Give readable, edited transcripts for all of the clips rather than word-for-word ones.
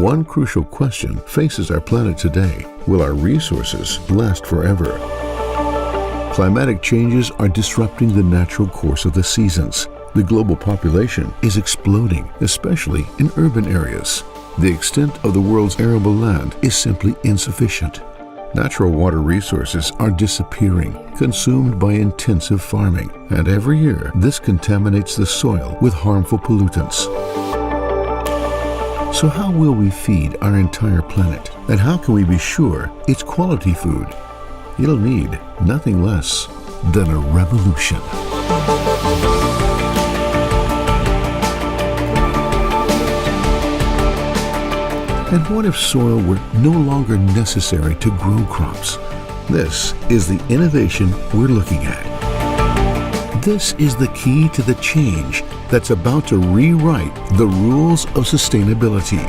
One crucial question faces our planet today: will our resources last forever? Climatic changes are disrupting the natural course of the seasons. The global population is exploding, especially in urban areas. The extent of the world's arable land is simply insufficient. Natural water resources are disappearing, consumed by intensive farming, and every year this contaminates the soil with harmful pollutants. So how will we feed our entire planet? And how can we be sure it's quality food? It'll need nothing less than a revolution. And what if soil were no longer necessary to grow crops? This is the innovation we're looking at. This is the key to the change that's about to rewrite the rules of sustainability.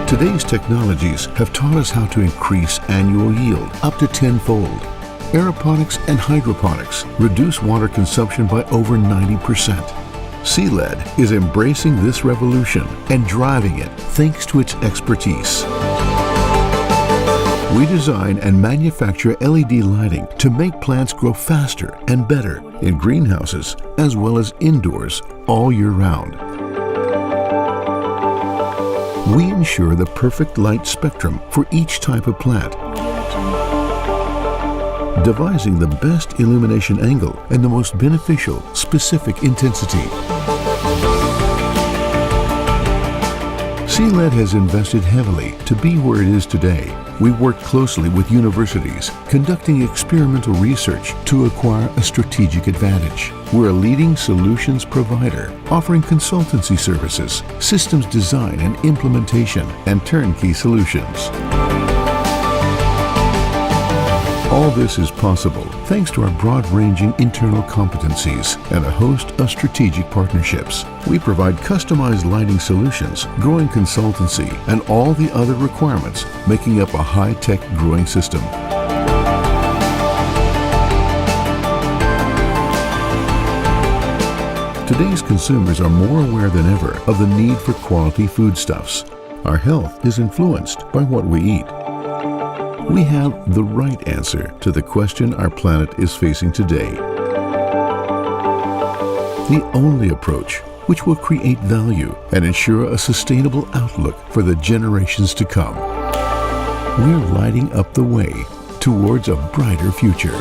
Today's technologies have taught us how to increase annual yield up to tenfold. Aeroponics and hydroponics reduce water consumption by over 90%. CLED is embracing this revolution and driving it thanks to its expertise. We design and manufacture LED lighting to make plants grow faster and better in greenhouses as well as indoors all year round. We ensure the perfect light spectrum for each type of plant, devising the best illumination angle and the most beneficial specific intensity. CLED has invested heavily to be where it is today. We work closely with universities, conducting experimental research to acquire a strategic advantage. We're a leading solutions provider, offering consultancy services, systems design and implementation, and turnkey solutions. All this is possible thanks to our broad-ranging internal competencies and a host of strategic partnerships. We provide customized lighting solutions, growing consultancy, and all the other requirements, making up a high-tech growing system. Today's consumers are more aware than ever of the need for quality foodstuffs. Our health is influenced by what we eat. We have the right answer to the question our planet is facing today. The only approach which will create value and ensure a sustainable outlook for the generations to come. We're lighting up the way towards a brighter future.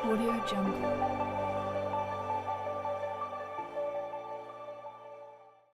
Audio Jungle.